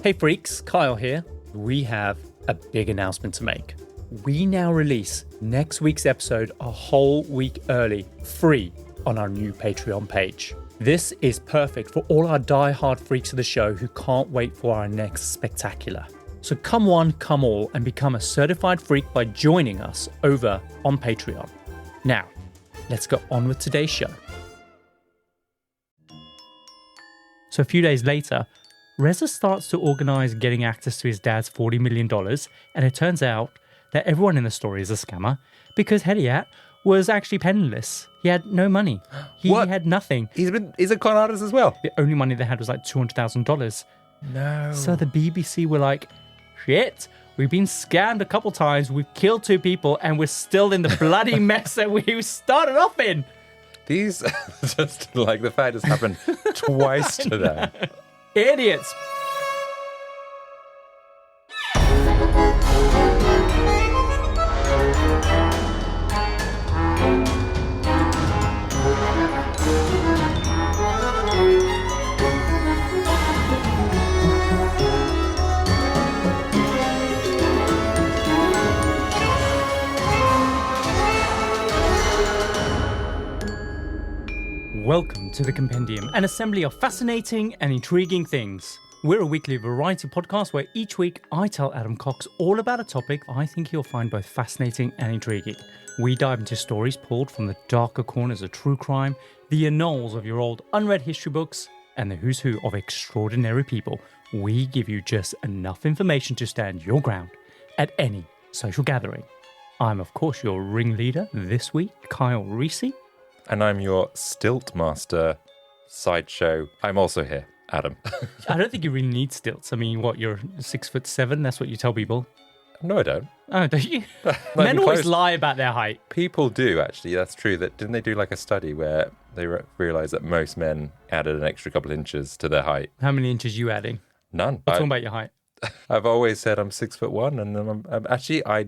Hey freaks, Kyle here. We have a big announcement to make. We now release next week's episode a whole week early, free, on our new Patreon page. This is perfect for all our die-hard freaks of the show who can't wait for our next spectacular. So come one, come all, and become a certified freak by joining us over on Patreon. Now, let's go on with today's show. So a few days later, Reza starts to organise getting access to his dad's $40 million, and it turns out that everyone in the story is a scammer because Hedayat was actually penniless. He had no money. He had nothing. He's a con artist as well. The only money they had was like $200,000. No. So the BBC were like, shit, we've been scammed a couple times, we've killed 2 people, and we're still in the bloody mess that we started off in. These, just like the fact it's happened twice to them. Idiots. Welcome to the Compendium, an assembly of fascinating and intriguing things. We're a weekly variety podcast where each week I tell Adam Cox all about a topic I think he'll find both fascinating and intriguing. We dive into stories pulled from the darker corners of true crime, the annals of your old unread history books, and the who's who of extraordinary people. We give you just enough information to stand your ground at any social gathering. I'm, of course, your ringleader this week, Kyle Risi. And I'm your stilt master sideshow. I'm also here, Adam. I don't think you really need stilts. I mean, what, you're 6'7"? That's what you tell people. No, I don't. Oh, don't you? Men always lie about their height. People do, actually. That's true. Didn't they do like a study where they realised that most men added an extra couple inches to their height? How many inches are you adding? None. What's wrong about your height? I've always said I'm 6'1", and I'm actually I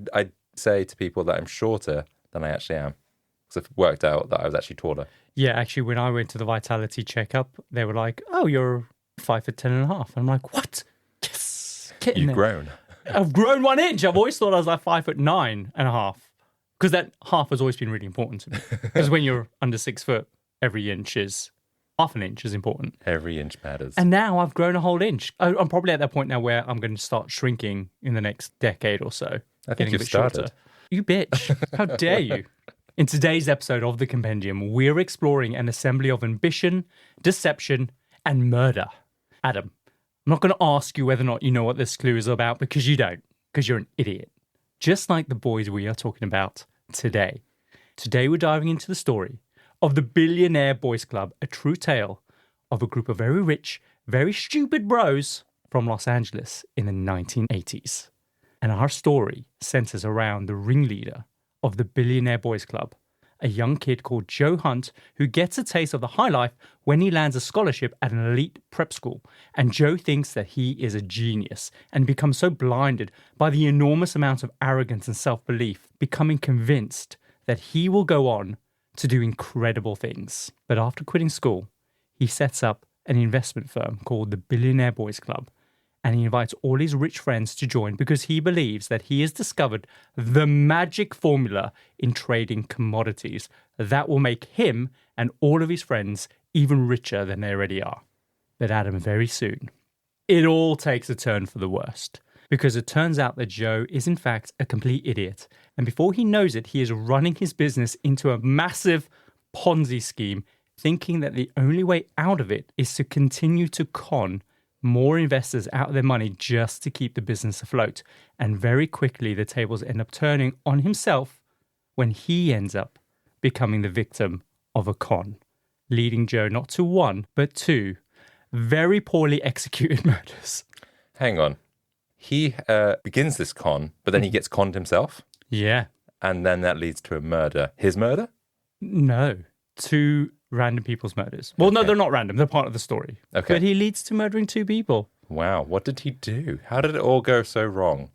say to people that I'm shorter than I actually am. Because it worked out that I was actually taller. Yeah, actually, when I went to the vitality checkup, they were like, oh, you're 5'10.5". I'm like, what? Yes. You've grown. I've grown 1 inch. I've always thought I was like 5'9.5". Because that half has always been really important to me. Because when you're under 6 foot, every inch is, half an inch is important. Every inch matters. And now I've grown a whole inch. I'm probably at that point now where I'm going to start shrinking in the next decade or so. I think you've started. Shorter. You bitch. How dare you? In today's episode of The Compendium, we're exploring an assembly of ambition, deception, and murder. Adam, I'm not going to ask you whether or not you know what this clue is about, because you don't, because you're an idiot. Just like the boys we are talking about today. Today we're diving into the story of the Billionaire Boys Club, a true tale of a group of very rich, very stupid bros from Los Angeles in the 1980s. And our story centers around the ringleader of the Billionaire Boys Club, a young kid called Joe Hunt who gets a taste of the high life when he lands a scholarship at an elite prep school. And Joe thinks that he is a genius and becomes so blinded by the enormous amount of arrogance and self-belief, becoming convinced that he will go on to do incredible things. But after quitting school, he sets up an investment firm called the Billionaire Boys Club, and he invites all his rich friends to join because he believes that he has discovered the magic formula in trading commodities that will make him and all of his friends even richer than they already are. But Adam, very soon, it all takes a turn for the worst, because it turns out that Joe is in fact a complete idiot. And before he knows it, he is running his business into a massive Ponzi scheme, thinking that the only way out of it is to continue to con more investors out of their money just to keep the business afloat. And very quickly, the tables end up turning on himself when he ends up becoming the victim of a con, leading Joe not to 1, but 2 very poorly executed murders. Hang on. He begins this con, but then he gets conned himself? Yeah. And then that leads to a murder. His murder? No. 2 random people's murders. Well, no, they're not random. They're part of the story. Okay. But he leads to murdering 2 people. Wow. What did he do? How did it all go so wrong?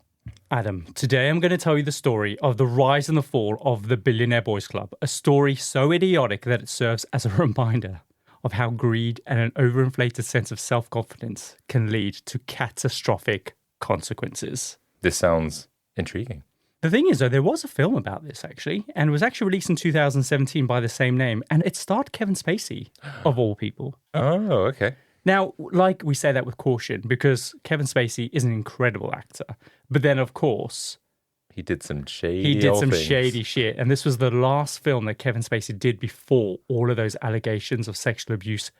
Adam, today I'm going to tell you the story of the rise and the fall of the Billionaire Boys Club, a story so idiotic that it serves as a reminder of how greed and an overinflated sense of self-confidence can lead to catastrophic consequences. This sounds intriguing. The thing is, though, there was a film about this, actually, and it was actually released in 2017 by the same name, and it starred Kevin Spacey, of all people. Oh, okay. Now, like we say that with caution, because Kevin Spacey is an incredible actor, but then, of course, he did some shady shit, and this was the last film that Kevin Spacey did before all of those allegations of sexual abuse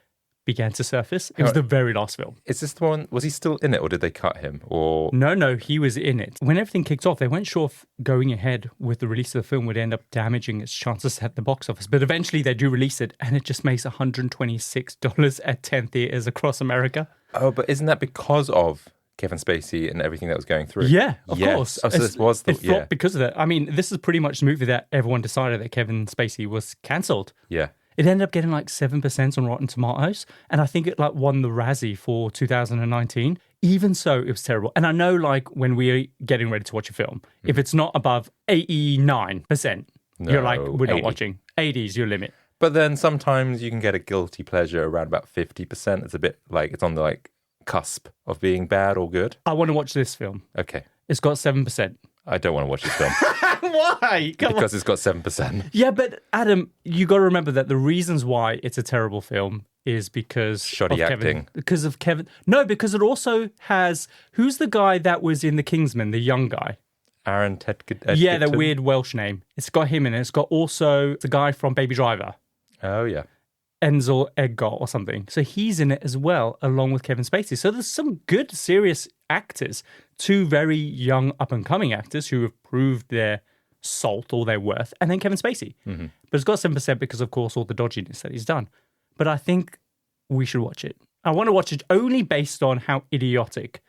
began to surface. It was the very last film. Is this the one, was he still in it, or did they cut him? Or No, he was in it. When everything kicked off, they weren't sure if going ahead with the release of the film would end up damaging its chances at the box office. But eventually they do release it, and it just makes $126 at 10 theaters across America. Oh, but isn't that because of Kevin Spacey and everything that was going through? Yeah, of course. Oh, so this was it flopped because of that. I mean, this is pretty much the movie that everyone decided that Kevin Spacey was cancelled. Yeah. It ended up getting like 7% on Rotten Tomatoes, and I think it like won the Razzie for 2019. Even so, it was terrible. And I know, like, when we're getting ready to watch a film, if it's not above 89%, you're like, we're 80. not watching. 80 is your limit. But then sometimes you can get a guilty pleasure around about 50%. It's a bit like it's on the like cusp of being bad or good. I want to watch this film. Okay. It's got 7%. I don't want to watch this film. Why? Because it's got 7%. Yeah, but Adam, you got to remember that the reasons why it's a terrible film is because Shoddy of acting. Kevin. Because of Kevin. No, because it also has, who's the guy that was in The Kingsman, the young guy? Aaron Tedkin. Yeah, the weird Welsh name. It's got him in it. It's got also the guy from Baby Driver. Oh, yeah. Enzel Edgar or something. So he's in it as well, along with Kevin Spacey. So there's some good, serious actors, two very young, up-and-coming actors who have proved their salt or their worth, and then Kevin Spacey. Mm-hmm. But it's got 7% because, of course, all the dodginess that he's done. But I think we should watch it. I want to watch it only based on how idiotic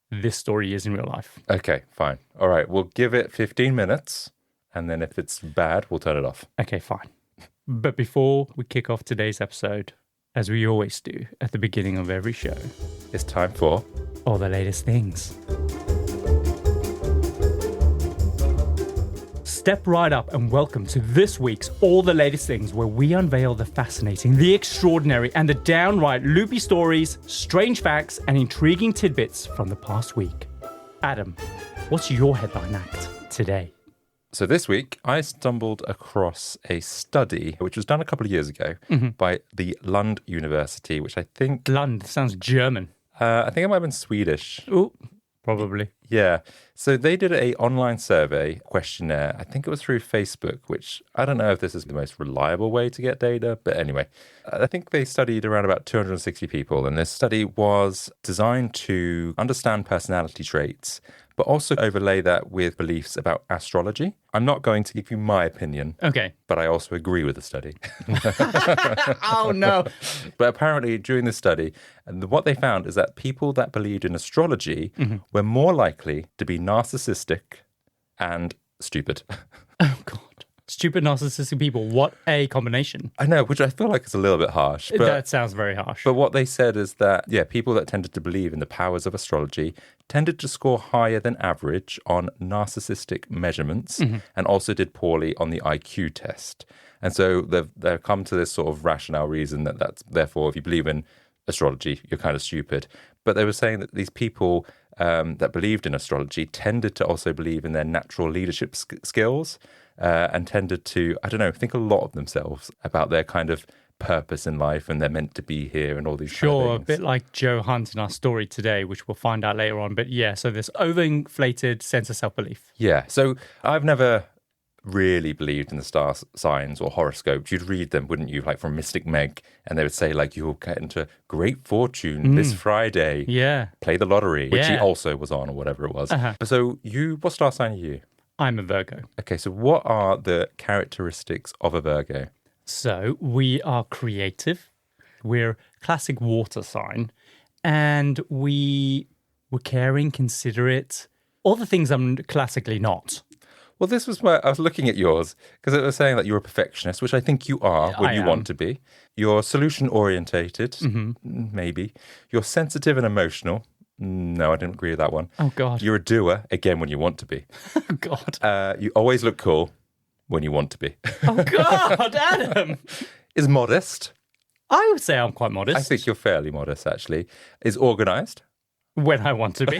this story is in real life. Okay, fine. All right, we'll give it 15 minutes, and then if it's bad, we'll turn it off. Okay, fine. But before we kick off today's episode, as we always do at the beginning of every show, It's time for all the latest things. Step right up and welcome to this week's All the Latest Things, where we unveil the fascinating, the extraordinary, and the downright loopy stories, strange facts, and intriguing tidbits from the past week. Adam, what's your headline act today? So this week, I stumbled across a study which was done a couple of years ago by the Lund University, which I think... Lund sounds German. I think it might have been Swedish. Oh, probably. Yeah. So they did a online survey questionnaire. I think it was through Facebook, which I don't know if this is the most reliable way to get data. But anyway, I think they studied around about 260 people. And this study was designed to understand personality traits, but also overlay that with beliefs about astrology. I'm not going to give you my opinion. Okay. But I also agree with the study. Oh, no. But apparently during the study, what they found is that people that believed in astrology were more likely to be narcissistic and stupid. Oh, God. Stupid, narcissistic people. What a combination. I know, which I feel like is a little bit harsh. But, That sounds very harsh. but what they said is that, yeah, people that tended to believe in the powers of astrology tended to score higher than average on narcissistic measurements and also did poorly on the IQ test. And so they've come to this sort of rationale reason that that's, therefore, if you believe in astrology, you're kind of stupid. But they were saying that these people that believed in astrology tended to also believe in their natural leadership skills and tended to, I don't know, think a lot of themselves about their kind of purpose in life and they're meant to be here and all these kind of Sure, a things. bit like Joe Hunt in our story today, which we'll find out later on. But yeah, so this overinflated sense of self-belief. Yeah, so I've never really believed in the star signs or horoscopes. You'd read them, wouldn't you, like from Mystic Meg, and they would say like, you'll get into great fortune this Friday. Yeah. Play the lottery, which he Yeah. also was on or whatever it was. Uh-huh. So what star sign are you? I'm a Virgo. Okay, so what are the characteristics of a Virgo? So we are creative. We're classic water sign. And we're caring, considerate. All the things I'm classically not. Well, this was where I was looking at yours because it was saying that you're a perfectionist, which I think you are when you want to be. You're solution orientated, maybe. You're sensitive and emotional. No, I didn't agree with that one. Oh, God. You're a doer, again, when you want to be. Oh, God. You always look cool when you want to be. Oh, God, Adam. Is modest. I would say I'm quite modest. I think you're fairly modest, actually. Is organised. When I want to be.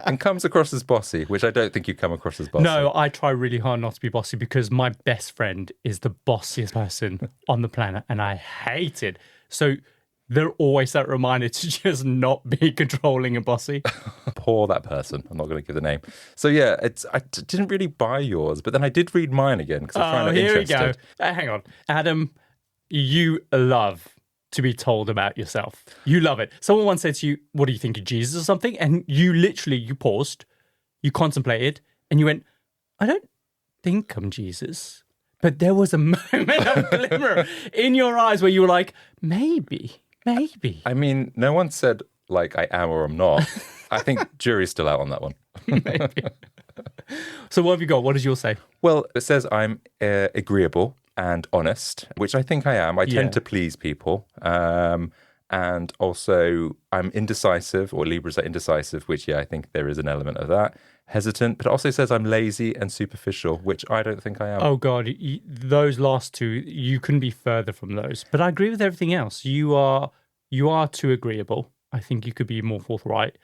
And comes across as bossy, which I don't think you come across as bossy. No, I try really hard not to be bossy because my best friend is the bossiest person on the planet and I hate it. So they're always that reminder to just not be controlling and bossy. Poor that person. I'm not going to give the name. So yeah, didn't really buy yours, but then I did read mine again because I find it interesting. Here we go. Hang on. Adam, you love to be told about yourself. You love it. Someone once said to you, what do you think of Jesus or something? And you paused, you contemplated, and you went, I don't think I'm Jesus. But there was a moment of glimmer in your eyes where you were like, maybe. I mean, no one said like I am or I'm not. I think jury's still out on that one. Maybe. So what have you got? What does yours say? Well, it says I'm agreeable and honest, which I think I am. I tend to please people. And also I'm indecisive, or Libras are indecisive, which, I think there is an element of that. Hesitant, but it also says I'm lazy and superficial, which I don't think I am. Oh, God. Those last two, you couldn't be further from those. But I agree with everything else. You are too agreeable. I think you could be more forthright.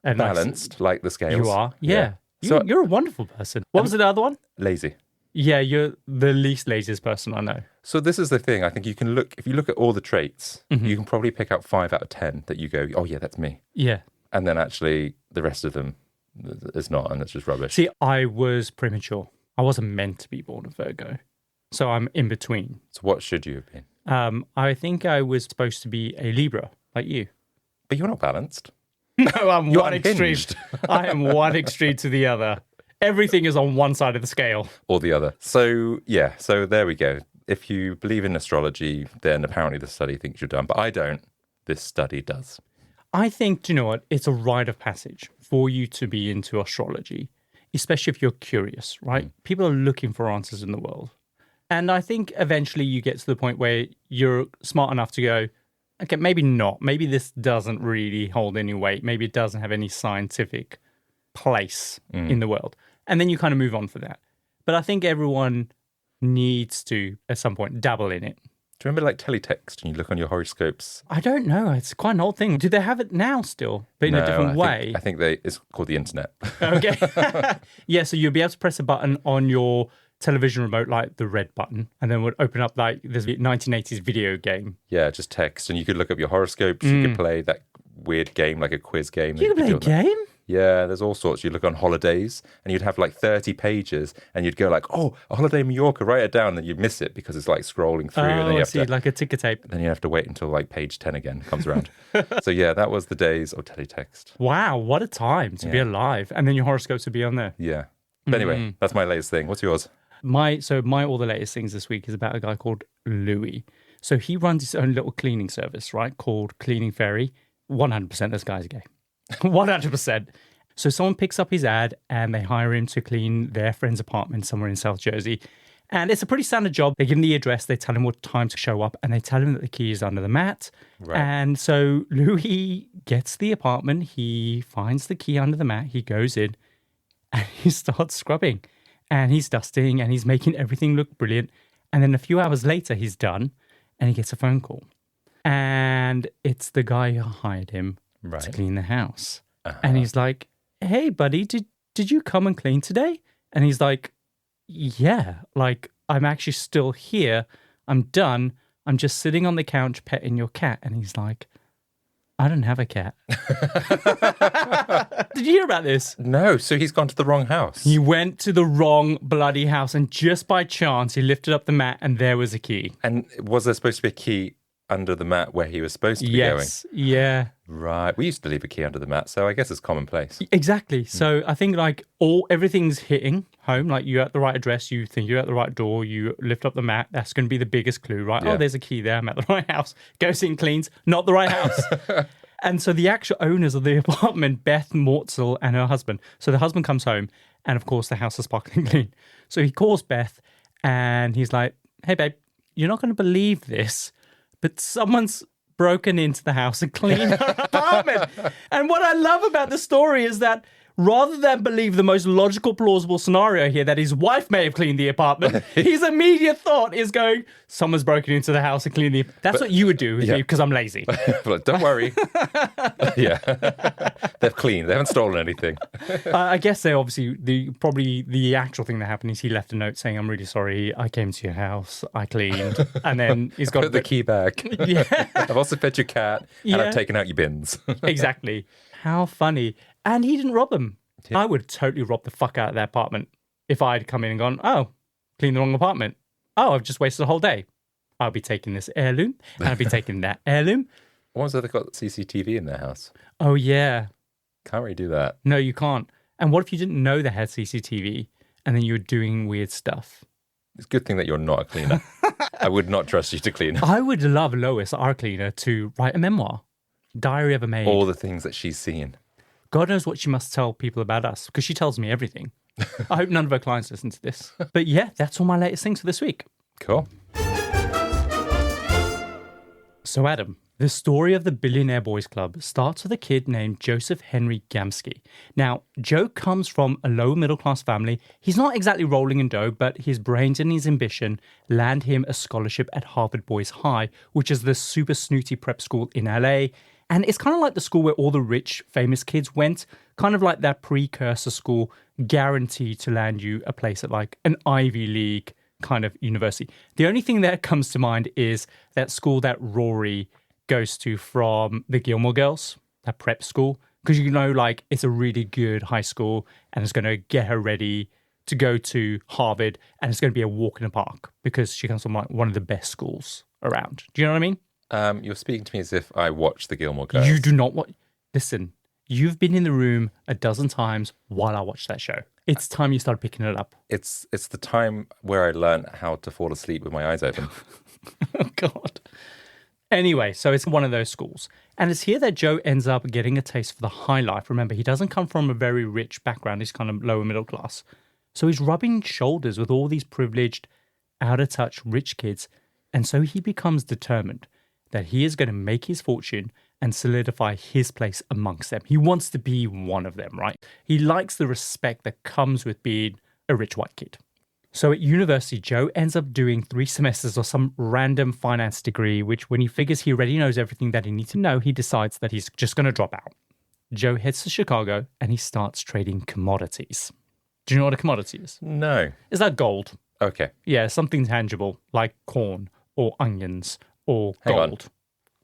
And balanced, like the scales. You are, yeah. You're a wonderful person. What was the other one? Lazy. Yeah, you're the least laziest person I know. So this is the thing. I think if you look at all the traits, you can probably pick out 5 out of 10 that you go, oh yeah, that's me. Yeah. And then actually the rest of them is not, and it's just rubbish. See, I was premature. I wasn't meant to be born a Virgo. So I'm in between. So what should you have been? I think I was supposed to be a Libra, like you. But you're not balanced. No, I'm You're one unhinged. extreme. I am one extreme to the other. Everything is on one side of the scale. Or the other. So, so there we go. If you believe in astrology, then apparently the study thinks you're done. But I don't. This study does. I think, do you know what? It's a rite of passage for you to be into astrology, especially if you're curious, right? People are looking for answers in the world. And I think eventually you get to the point where you're smart enough to go, okay, maybe not. Maybe this doesn't really hold any weight. Maybe it doesn't have any scientific place in the world. And then you kind of move on for that. But I think everyone needs to, at some point, dabble in it. Do you remember like teletext and you look on your horoscopes? I don't know. It's quite an old thing. Do they have it now still, but in a different way? I think it's called the internet. Okay. Yeah, so you'll be able to press a button on your television remote, like the red button, and then would open up like this 1980s video game. Yeah, just text. And you could look up your horoscopes. You could play that weird game, like a quiz game. You can play a game? Yeah, there's all sorts. You look on holidays and you'd have like 30 pages and you'd go like, oh, a holiday in Mallorca, write it down. And then you'd miss it because it's like scrolling through. And then you have to, like a ticker tape. Then you have to wait until like page 10 again comes around. So yeah, that was the days of teletext. Wow, what a time to be alive. And then your horoscopes would be on there. Yeah. But anyway, that's my latest thing. What's yours? My all the latest things this week is about a guy called Louis. So he runs his own little cleaning service, right, called Cleaning Fairy. 100% this guy's gay. 100%. So someone picks up his ad and they hire him to clean their friend's apartment somewhere in South Jersey. And it's a pretty standard job. They give him the address, they tell him what time to show up, and they tell him that the key is under the mat. Right. And so Louis gets the apartment, he finds the key under the mat, he goes in, and he starts scrubbing. And he's dusting, and he's making everything look brilliant. And then a few hours later, he's done, and he gets a phone call. And it's the guy who hired him to clean the house. And he's like, hey, buddy, did you come and clean today? And he's like, yeah, like, I'm actually still here. I'm done. I'm just sitting on the couch petting your cat. And he's like, I don't have a cat. Did you hear about this? No, so he's gone to the wrong house. He went to the wrong bloody house, and just by chance, he lifted up the mat and there was a key. And was there supposed to be a key under the mat where he was supposed to be going? Yes, yeah. Right. We used to leave a key under the mat, so I guess it's commonplace. Exactly. So I think like everything's hitting home. Like you're at the right address, you think you're at the right door, you lift up the mat. That's going to be the biggest clue, right? Yeah. Oh, there's a key there. I'm at the right house. Goes in, cleans, not the right house. And so the actual owners of the apartment, Beth Mortzel and her husband. So the husband comes home and of course the house is sparkling clean. So he calls Beth and he's like, hey babe, you're not going to believe this, but someone's broken into the house and cleaned her apartment. And what I love about the story is that rather than believe the most logical, plausible scenario here that his wife may have cleaned the apartment, his immediate thought is going, someone's broken into the house and cleaned the... That's what you would do with me because I'm lazy. Like, don't worry. Yeah. They've cleaned. They haven't stolen anything. I guess they obviously, probably the actual thing that happened is he left a note saying, I'm really sorry, I came to your house, I cleaned, and then he's got... Put the key back. Yeah. I've also fed your cat, and I've taken out your bins. Exactly. How funny. And he didn't rob them. Yeah. I would totally rob the fuck out of that apartment if I'd come in and gone, oh, clean the wrong apartment. Oh, I've just wasted a whole day. I'll be taking this heirloom, and I'll be taking that heirloom. Once they've got CCTV in their house. Oh, yeah. Can't really do that. No, you can't. And what if you didn't know they had CCTV and then you were doing weird stuff? It's a good thing that you're not a cleaner. I would not trust you to clean. I would love Lois, our cleaner, to write a memoir. Diary of a maid. All the things that she's seen. God knows what she must tell people about us, because she tells me everything. I hope none of her clients listen to this. But yeah, that's all my latest things for this week. Cool. So Adam, the story of the Billionaire Boys Club starts with a kid named Joseph Henry Gamsky. Now, Joe comes from a lower middle class family. He's not exactly rolling in dough, but his brains and his ambition land him a scholarship at Harvard Boys High, which is the super snooty prep school in LA. And it's kind of like the school where all the rich, famous kids went, kind of like that precursor school guaranteed to land you a place at like an Ivy League kind of university. The only thing that comes to mind is that school that Rory goes to from the Gilmore Girls, that prep school, because you know, like, it's a really good high school and it's going to get her ready to go to Harvard, and it's going to be a walk in the park because she comes from like one of the best schools around. Do you know what I mean? You're speaking to me as if I watch the Gilmore Girls. You do not watch. Listen, you've been in the room a dozen times while I watched that show. It's time you start picking it up. It's the time where I learned how to fall asleep with my eyes open. Oh, God. Anyway, so it's one of those schools. And it's here that Joe ends up getting a taste for the high life. Remember, he doesn't come from a very rich background. He's kind of lower middle class. So he's rubbing shoulders with all these privileged, out-of-touch rich kids. And so he becomes determined that he is going to make his fortune and solidify his place amongst them. He wants to be one of them, right? He likes the respect that comes with being a rich white kid. So at university, Joe ends up doing 3 semesters of some random finance degree, which when he figures he already knows everything that he needs to know, he decides that he's just going to drop out. Joe heads to Chicago and he starts trading commodities. Do you know what a commodity is? No. Is that gold? Okay. Yeah, something tangible like corn or onions or Hang gold. on.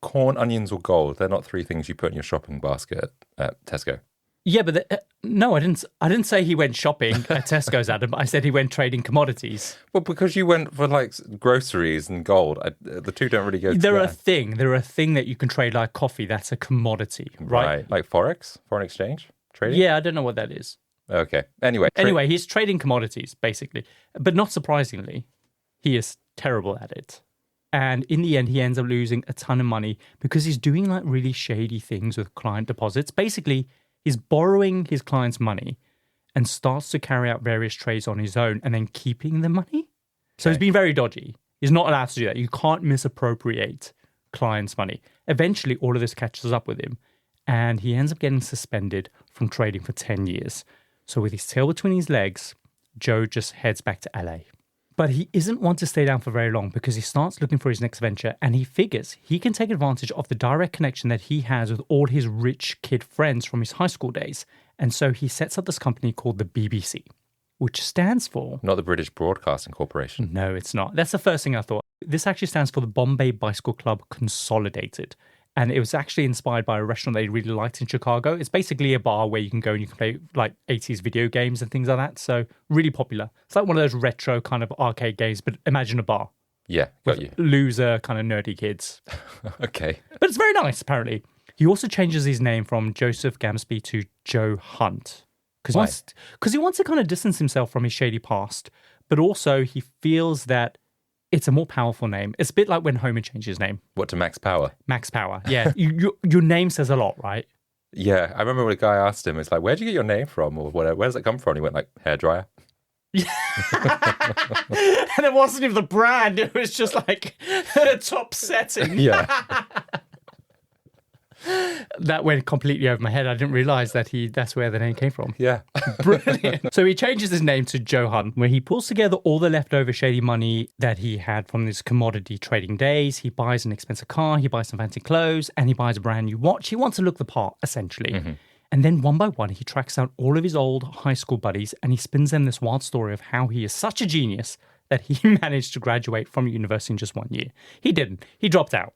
Corn, onions, or gold. They're not 3 things you put in your shopping basket at Tesco. Yeah, but no, I didn't say he went shopping at Tesco's, Adam. I said he went trading commodities. Well, because you went for like groceries and gold, the two don't really go together. They're a thing that you can trade like coffee. That's a commodity, right? Like Forex, foreign exchange trading? Yeah, I don't know what that is. Okay. Anyway, he's trading commodities, basically. But not surprisingly, he is terrible at it. And in the end, he ends up losing a ton of money because he's doing like really shady things with client deposits. Basically, he's borrowing his clients' money and starts to carry out various trades on his own and then keeping the money. So he's been very dodgy. He's not allowed to do that. You can't misappropriate clients' money. Eventually, all of this catches up with him and he ends up getting suspended from trading for 10 years. So with his tail between his legs, Joe just heads back to LA. But he isn't one to stay down for very long because he starts looking for his next venture and he figures he can take advantage of the direct connection that he has with all his rich kid friends from his high school days. And so he sets up this company called the BBC, which stands for... Not the British Broadcasting Corporation. No, it's not. That's the first thing I thought. This actually stands for the Bombay Bicycle Club Consolidated. And it was actually inspired by a restaurant they really liked in Chicago. It's basically a bar where you can go and you can play like 80s video games and things like that. So really popular. It's like one of those retro kind of arcade games, but imagine a bar. Yeah, got you. Loser kind of nerdy kids. Okay. But it's very nice, apparently. He also changes his name from Joseph Gamsby to Joe Hunt. Because he wants to kind of distance himself from his shady past. But also he feels that it's a more powerful name. It's a bit like when Homer changed his name. What, to Max Power? Max Power, yeah. Your name says a lot, right? Yeah, I remember when a guy asked him, it's like, where'd you get your name from? Or whatever. Where does it come from? He went like, hairdryer. And it wasn't even the brand. It was just like a top setting. Yeah. That went completely over my head. I didn't realize that's where the name came from. Yeah. Brilliant. So he changes his name to Joe Hunt, where he pulls together all the leftover shady money that he had from his commodity trading days. He buys an expensive car, he buys some fancy clothes, and he buys a brand new watch. He wants to look the part, essentially. And then one by one, he tracks down all of his old high school buddies and he spins them this wild story of how he is such a genius that he managed to graduate from university in just 1 year. He didn't. He dropped out.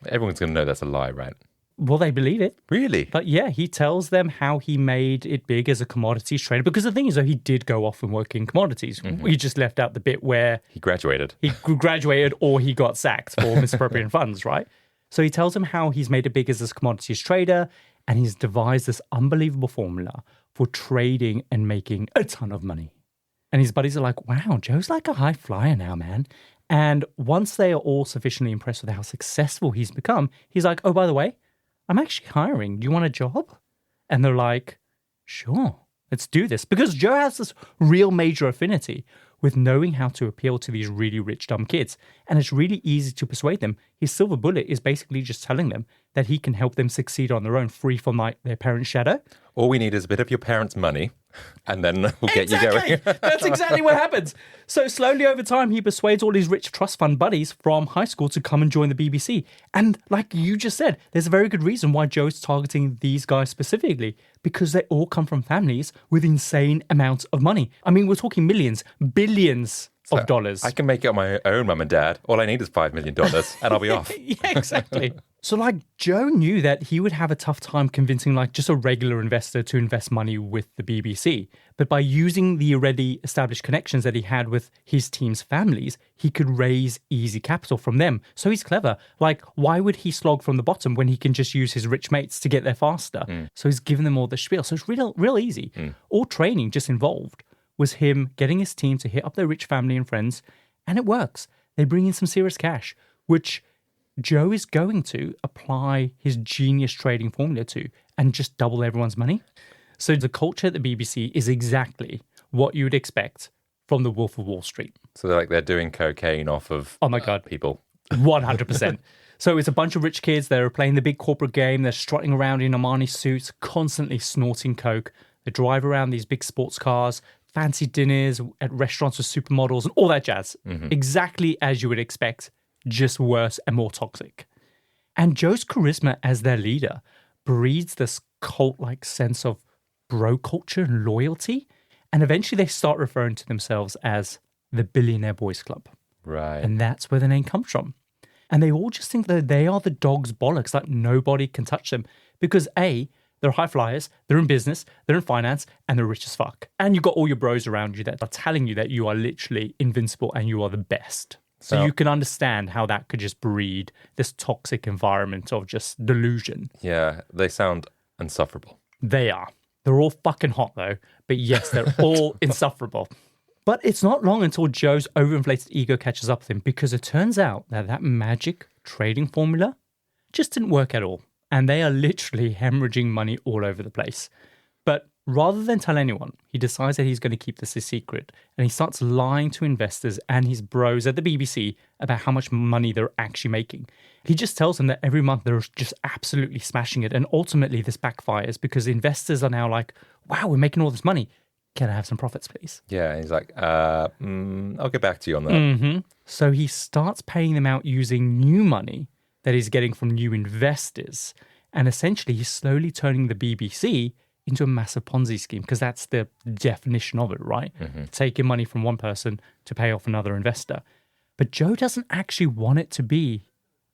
Everyone's going to know that's a lie, right? Well, they believe it. Really? But yeah, he tells them how he made it big as a commodities trader. Because the thing is, though, he did go off and work in commodities. We just left out the bit where He graduated. he graduated or he got sacked for misappropriating funds, right? So he tells them how he's made it big as a commodities trader and he's devised this unbelievable formula for trading and making a ton of money. And his buddies are like, wow, Joe's like a high flyer now, man. And once they are all sufficiently impressed with how successful he's become, he's like, oh, by the way, I'm actually hiring. Do you want a job? And they're like, sure, let's do this. Because Joe has this real major affinity with knowing how to appeal to these really rich, dumb kids. And it's really easy to persuade them. His silver bullet is basically just telling them that he can help them succeed on their own, free from like their parents' shadow. All we need is a bit of your parents' money, and then we'll get you going. That's exactly what happens. So slowly over time, he persuades all his rich trust fund buddies from high school to come and join the BBC. And like you just said, there's a very good reason why Joe's targeting these guys specifically, because they all come from families with insane amounts of money. I mean, we're talking millions, billions of dollars. I can make it on my own, mum and dad. All I need is $5 million, and I'll be off. Yeah, exactly. So like Joe knew that he would have a tough time convincing like just a regular investor to invest money with the BBC. But by using the already established connections that he had with his team's families, he could raise easy capital from them. So he's clever. Like, why would he slog from the bottom when he can just use his rich mates to get there faster? So he's given them all the spiel. So it's real easy. All training just involved was him getting his team to hit up their rich family and friends. And it works. They bring in some serious cash, which Joe is going to apply his genius trading formula to and just double everyone's money. So the culture at the BBC is exactly what you would expect from the Wolf of Wall Street. So they're doing cocaine off of Oh my God. people. 100%. So it's a bunch of rich kids. They're playing the big corporate game. They're strutting around in Armani suits, constantly snorting coke. They drive around these big sports cars, fancy dinners at restaurants with supermodels and all that jazz. Exactly as you would expect, just worse and more toxic. And Joe's charisma as their leader breeds this cult-like sense of bro culture and loyalty. And eventually they start referring to themselves as the Billionaire Boys Club. Right. And that's where the name comes from. And they all just think that they are the dog's bollocks, like nobody can touch them. Because A, they're high flyers, they're in business, they're in finance, and they're rich as fuck. And you've got all your bros around you that are telling you that you are literally invincible and you are the best. So you can understand how that could just breed this toxic environment of just delusion. Yeah, they sound insufferable. They are. They're all fucking hot though. But yes, they're all insufferable. But it's not long until Joe's overinflated ego catches up with him, because it turns out that magic trading formula just didn't work at all. And they are literally hemorrhaging money all over the place. But rather than tell anyone, he decides that he's going to keep this a secret. And he starts lying to investors and his bros at the BBC about how much money they're actually making. He just tells them that every month they're just absolutely smashing it. And ultimately this backfires because investors are now like, wow, we're making all this money. Can I have some profits, please? Yeah, and he's like, I'll get back to you on that. So he starts paying them out using new money that he's getting from new investors. And essentially he's slowly turning the BBC into a massive Ponzi scheme, because that's the definition of it, right? Taking money from one person to pay off another investor. But Joe doesn't actually want it to be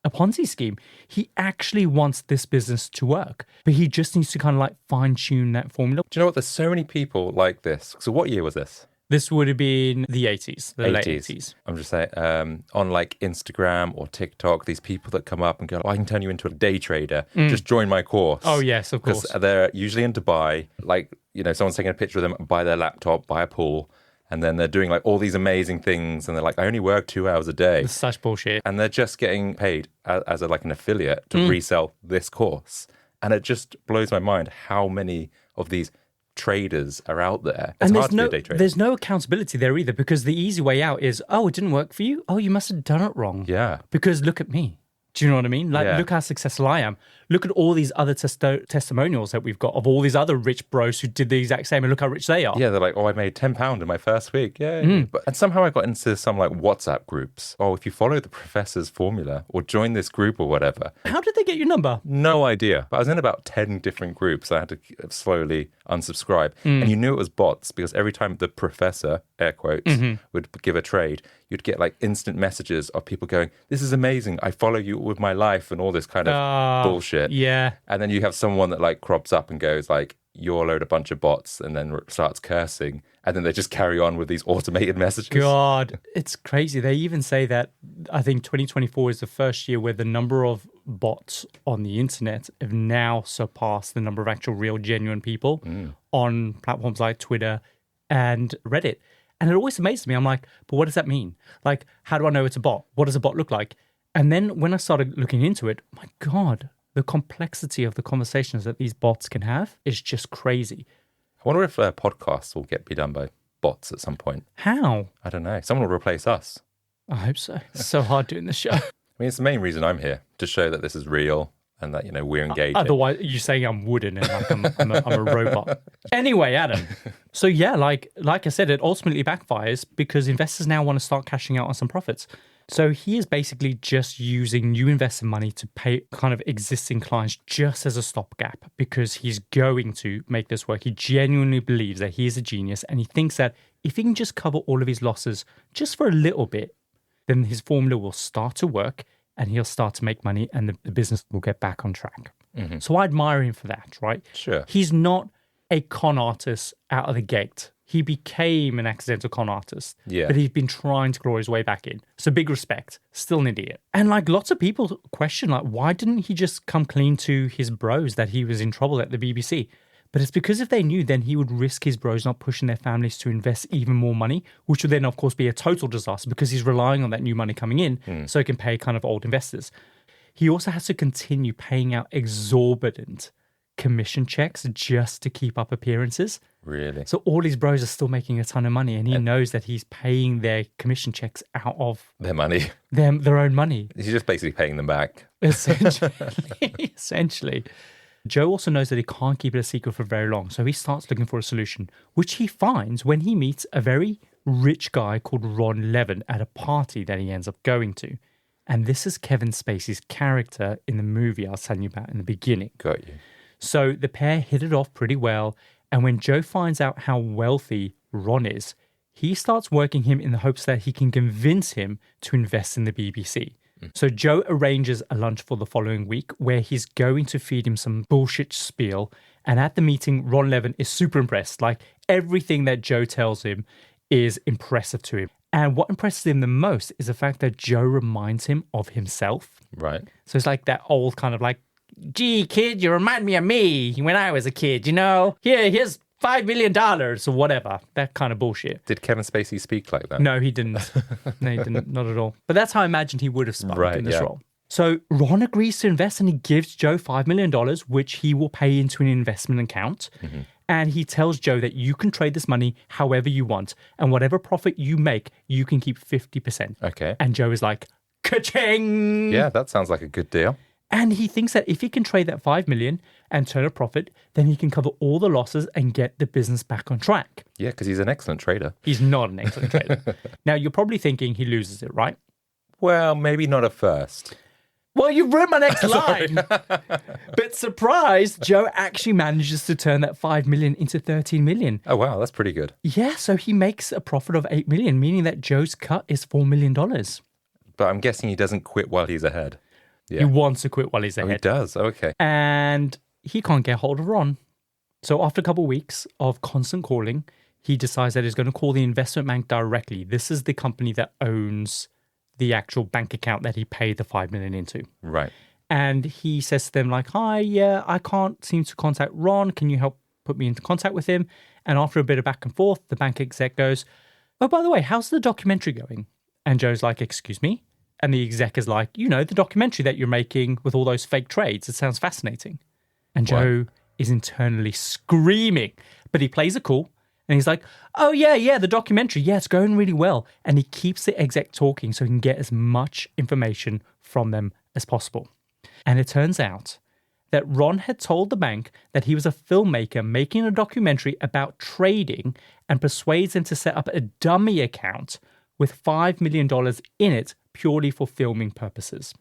a Ponzi scheme. He actually wants this business to work, but he just needs to kind of like fine tune that formula. Do you know what? There's so many people like this. So what year was this? This would have been the 80s, the late 80s. I'm just saying, on like Instagram or TikTok, these people that come up and go, I can turn you into a day trader. Just join my course. Oh, yes, of course. Because they're usually in Dubai. Like, someone's taking a picture of them by their laptop, by a pool. And then they're doing like all these amazing things. And they're like, I only work 2 hours a day. It's such bullshit. And they're just getting paid as like an affiliate to resell this course. And it just blows my mind how many of these traders are out there. It's hard to be a day trader. There's no accountability there either, because the easy way out is, oh, it didn't work for you? Oh, you must have done it wrong. Yeah. Because look at me. Do you know what I mean? Like, look how successful I am. look at all these other testimonials that we've got of all these other rich bros who did the exact same and look how rich they are. Yeah, they're like, oh, I made £10 in my first week. Yay. And somehow I got into some like WhatsApp groups. Oh, if you follow the professor's formula or join this group or whatever. How did they get your number? No idea. But I was in about 10 different groups. I had to slowly unsubscribe. And you knew it was bots because every time the professor, air quotes, would give a trade, you'd get like instant messages of people going, this is amazing. I follow you with my life and all this kind of bullshit. Yeah. And then you have someone that like crops up and goes like, you're a load of bunch of bots, and then starts cursing. And then they just carry on with these automated messages. God, it's crazy. They even say that I think 2024 is the first year where the number of bots on the internet have now surpassed the number of actual real genuine people on platforms like Twitter and Reddit. And it always amazes me. I'm like, but what does that mean? Like, how do I know it's a bot? What does a bot look like? And then when I started looking into it, my God, the complexity of the conversations that these bots can have is just crazy. I wonder if podcasts will be done by bots at some point. How? I don't know. Someone will replace us. I hope so. It's so hard doing this show. I mean, it's the main reason I'm here, to show that this is real and that, we're engaging. Otherwise, you're saying I'm wooden and like I'm a robot. Anyway, Adam. So yeah, like I said, it ultimately backfires because investors now want to start cashing out on some profits. So he is basically just using new investor money to pay kind of existing clients just as a stopgap because he's going to make this work. He genuinely believes that he is a genius and he thinks that if he can just cover all of his losses just for a little bit, then his formula will start to work and he'll start to make money and the business will get back on track. So I admire him for that, right? Sure. He's not a con artist out of the gate. He became an accidental con artist, but he's been trying to claw his way back in. So big respect, still an idiot. And like lots of people question, like, why didn't he just come clean to his bros that he was in trouble at the BBC? But it's because if they knew, then he would risk his bros not pushing their families to invest even more money, which would then, of course, be a total disaster because he's relying on that new money coming in so he can pay kind of old investors. He also has to continue paying out exorbitant commission checks just to keep up appearances. Really? So all his bros are still making a ton of money and he knows that he's paying their commission checks out of their money. Their own money. He's just basically paying them back. Essentially. Joe also knows that he can't keep it a secret for very long, so he starts looking for a solution, which he finds when he meets a very rich guy called Ron Levin at a party that he ends up going to. And this is Kevin Spacey's character in the movie I was telling you about in the beginning. Got you. So the pair hit it off pretty well, and when Joe finds out how wealthy Ron is, he starts working him in the hopes that he can convince him to invest in the BBC. So Joe arranges a lunch for the following week where he's going to feed him some bullshit spiel. And at the meeting, Ron Levin is super impressed. Like everything that Joe tells him is impressive to him. And what impresses him the most is the fact that Joe reminds him of himself. Right. So it's like that old kind of like, gee, kid, you remind me of me when I was a kid, Here's $5 million or whatever. That kind of bullshit. Did Kevin Spacey speak like that? No, he didn't. No, he didn't. Not at all. But that's how I imagined he would have spoken in this role. So Ron agrees to invest and he gives Joe $5 million, which he will pay into an investment account. And he tells Joe that you can trade this money however you want. And whatever profit you make, you can keep 50%. Okay. And Joe is like, ka-ching! Yeah, that sounds like a good deal. And he thinks that if he can trade that $5 million and turn a profit, then he can cover all the losses and get the business back on track. Yeah, because he's an excellent trader. He's not an excellent trader. Now, you're probably thinking he loses it, right? Well, maybe not at first. Well, you ruined my next line. But surprise, Joe actually manages to turn that $5 million into $13 million. Oh, wow, that's pretty good. Yeah, so he makes a profit of $8 million, meaning that Joe's cut is $4 million. But I'm guessing he doesn't quit while he's ahead. Yeah. He wants to quit while he's ahead. Oh, he does? Okay. And he can't get hold of Ron. So after a couple of weeks of constant calling, he decides that he's going to call the investment bank directly. This is the company that owns the actual bank account that he paid the $5 million into. Right. And he says to them like, hi, yeah, I can't seem to contact Ron. Can you help put me into contact with him? And after a bit of back and forth, the bank exec goes, oh, by the way, how's the documentary going? And Joe's like, excuse me? And the exec is like, the documentary that you're making with all those fake trades. It sounds fascinating. And Joe is internally screaming. But he plays it cool. And he's like, oh, yeah, the documentary. Yeah, it's going really well. And he keeps the exec talking so he can get as much information from them as possible. And it turns out that Ron had told the bank that he was a filmmaker making a documentary about trading and persuades them to set up a dummy account with $5 million in it purely for filming purposes.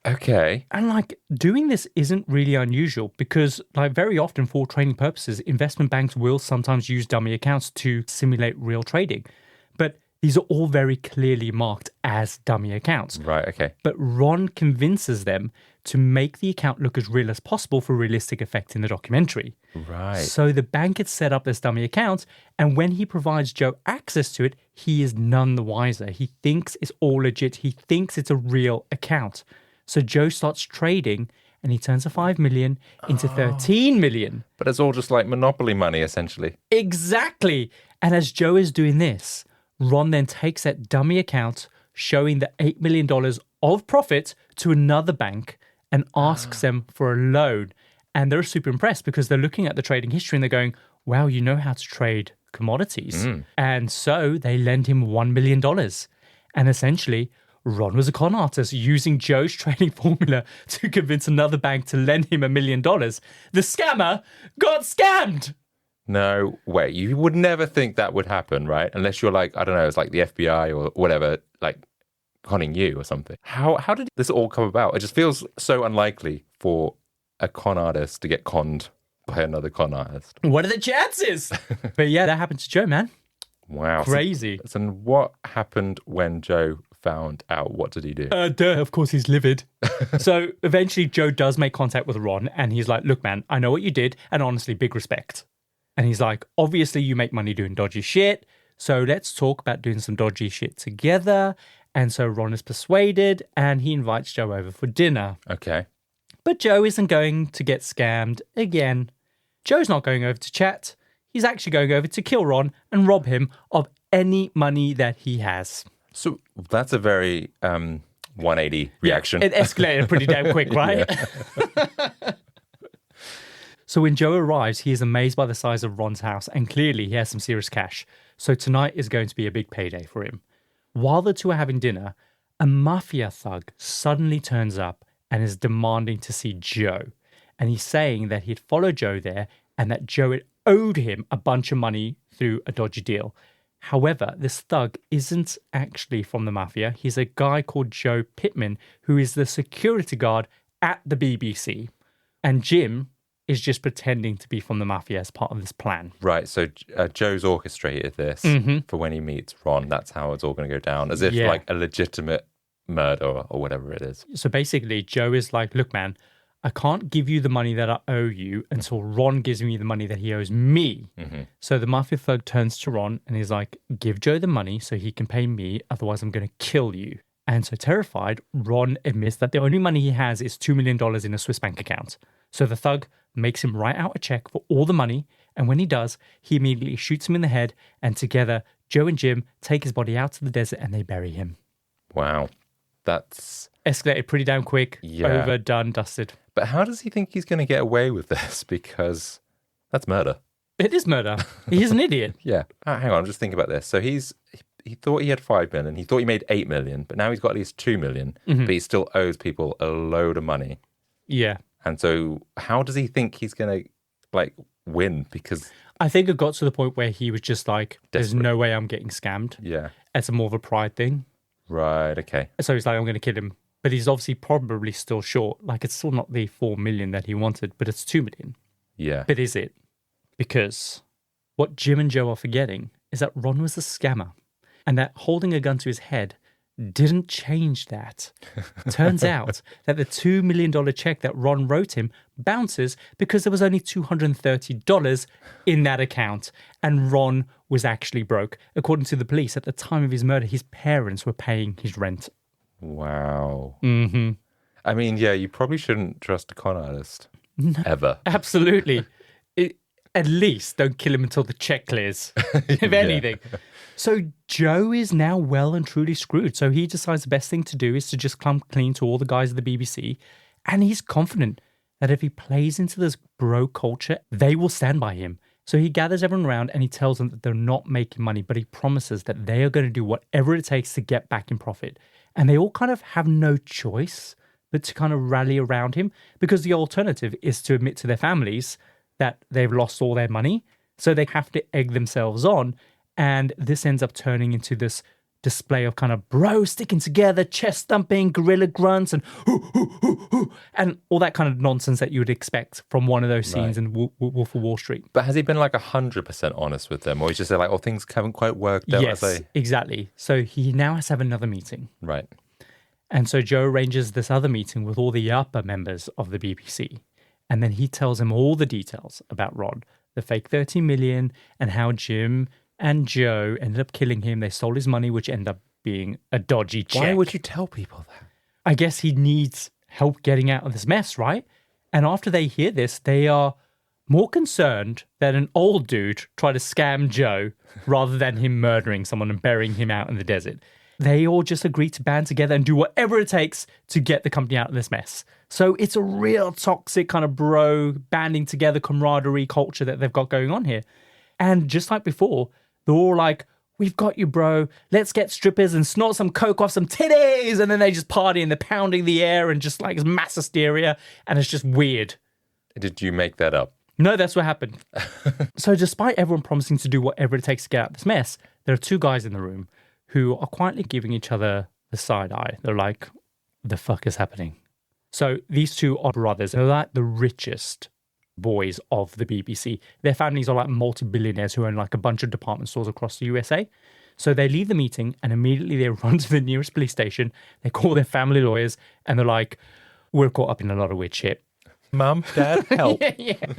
Okay. And like doing this isn't really unusual because like very often for trading purposes, investment banks will sometimes use dummy accounts to simulate real trading. But these are all very clearly marked as dummy accounts. Right, okay. But Ron convinces them to make the account look as real as possible for realistic effect in the documentary. Right. So the bank had set up this dummy account, and when he provides Joe access to it, he is none the wiser. He thinks it's all legit. He thinks it's a real account. So Joe starts trading and he turns the 5 million into 13 million. But it's all just like monopoly money, essentially. Exactly. And as Joe is doing this, Ron then takes that dummy account showing the $8 million of profit to another bank and asks them for a loan. And they're super impressed because they're looking at the trading history and they're going, wow, you know how to trade commodities. And so they lend him $1 million. And essentially, Ron was a con artist using Joe's trading formula to convince another bank to lend him $1 million. The scammer got scammed. No way. You would never think that would happen, right? Unless you're like, I don't know, it's like the FBI or whatever, like conning you or something. How did this all come about? It just feels so unlikely for a con artist to get conned by another con artist. What are the chances? But yeah, that happened to Joe, man. Wow. Crazy. So what happened when Joe found out? What did he do? Of course, he's livid. So eventually Joe does make contact with Ron and he's like, look, man, I know what you did and honestly, big respect. And he's like, obviously you make money doing dodgy shit. So let's talk about doing some dodgy shit together. And so Ron is persuaded and he invites Joe over for dinner. Okay. But Joe isn't going to get scammed again. Joe's not going over to chat. He's actually going over to kill Ron and rob him of any money that he has. So that's a very 180 reaction. It escalated pretty damn quick, right? So when Joe arrives, he is amazed by the size of Ron's house and clearly he has some serious cash. So tonight is going to be a big payday for him. While the two are having dinner, a mafia thug suddenly turns up and is demanding to see Joe. And he's saying that he'd follow Joe there and that Joe had owed him a bunch of money through a dodgy deal. However, this thug isn't actually from the mafia. He's a guy called Joe Pittman, who is the security guard at the BBC. And Jim is just pretending to be from the mafia as part of this plan. Right, so Joe's orchestrated this for when he meets Ron. That's how it's all going to go down, as if like a legitimate murder or whatever it is. So basically, Joe is like, look, man, I can't give you the money that I owe you until Ron gives me the money that he owes me. So the mafia thug turns to Ron and he's like, give Joe the money so he can pay me, otherwise I'm going to kill you. And so terrified, Ron admits that the only money he has is $2 million in a Swiss bank account. So the thug makes him write out a check for all the money, and when he does, he immediately shoots him in the head, and together, Joe and Jim take his body out to the desert and they bury him. Wow. That's escalated pretty damn quick. Over, done, dusted. But how does he think he's going to get away with this? Because that's murder. It is murder. He's an idiot. Yeah. Hang on, I'm just thinking about this. So he thought he had 5 million. He thought he made 8 million, but now he's got at least 2 million. But he still owes people a load of money. Yeah. And so how does he think he's going to like win? Because I think it got to the point where he was just like, there's desperate. no way I'm getting scammed. Yeah. It's more of a pride thing. Right. Okay. So he's like, I'm going to kill him. But he's obviously probably still short. Like, it's still not the 4 million that he wanted, but it's 2 million. Yeah. But is it? Because what Jim and Joe are forgetting is that Ron was a scammer and that holding a gun to his head didn't change that. Turns out that the $2 million check that Ron wrote him bounces because there was only $230 in that account and Ron was actually broke. According to the police, at the time of his murder, his parents were paying his rent. Wow. I mean, yeah, you probably shouldn't trust a con artist. Ever. Absolutely. At least don't kill him until the check clears, if anything. So Joe is now well and truly screwed. So he decides the best thing to do is to just come clean to all the guys at the BBC. And he's confident that if he plays into this bro culture, they will stand by him. So he gathers everyone around and he tells them that they're not making money, but he promises that they are going to do whatever it takes to get back in profit. And they all kind of have no choice but to kind of rally around him, because the alternative is to admit to their families that they've lost all their money. So they have to egg themselves on. And this ends up turning into this display of kind of bro sticking together, chest thumping, gorilla grunts, and and all that kind of nonsense that you would expect from one of those scenes in Wolf of Wall Street. But has he been like 100% honest with them? Or he's just like, oh, things haven't quite worked out as Yes, exactly. So he now has to have another meeting. Right. And so Joe arranges this other meeting with all the upper members of the BBC. And then he tells him all the details about Ron, the fake 30 million, and how Jim and Joe ended up killing him. They stole his money, which ended up being a dodgy check. Why would you tell people that? I guess he needs help getting out of this mess, right? And after they hear this, they are more concerned that an old dude tried to scam Joe rather than him murdering someone and burying him out in the desert. They all just agree to band together and do whatever it takes to get the company out of this mess. So it's a real toxic kind of bro banding together camaraderie culture that they've got going on here. And just like before, they're all like, we've got you, bro. Let's get strippers and snort some coke off some titties. And then they just party and they're pounding the air and just like it's mass hysteria. And it's just weird. Did you make that up? No, that's what happened. So despite everyone promising to do whatever it takes to get out of this mess, there are two guys in the room who are quietly giving each other the side eye. They're like, the fuck is happening? So these two are brothers. They're like the richest boys of the BBC. Their families are like multi-billionaires who own like a bunch of department stores across the USA. So they leave the meeting and immediately they run to the nearest police station. They call their family lawyers and they're like, we're caught up in a lot of weird shit. Mum, Dad, help. Yeah.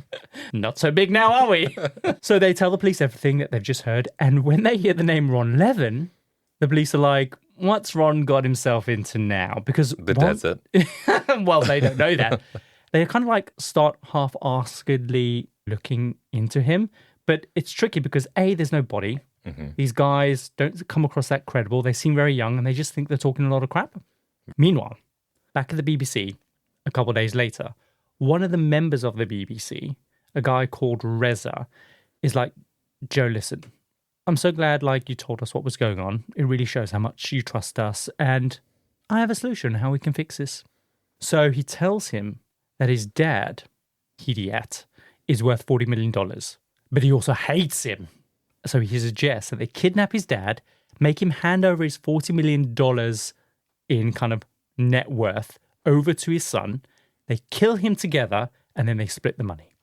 Not so big now, are we? So they tell the police everything that they've just heard. And when they hear the name Ron Levin, the police are like, what's Ron got himself into now? Because The desert. Well, they don't know that. They kind of like start half-assedly looking into him. But it's tricky because A, there's no body. Mm-hmm. These guys don't come across that credible. They seem very young and they just think they're talking a lot of crap. Meanwhile, back at the BBC, a couple of days later, one of the members of the BBC, a guy called Reza, is like, Joe, listen, I'm so glad like you told us what was going on. It really shows how much you trust us. And I have a solution how we can fix this. So he tells him that his dad, Hedayat, is worth $40 million, but he also hates him. So he suggests that they kidnap his dad, make him hand over his $40 million in kind of net worth over to his son. They kill him together and then they split the money.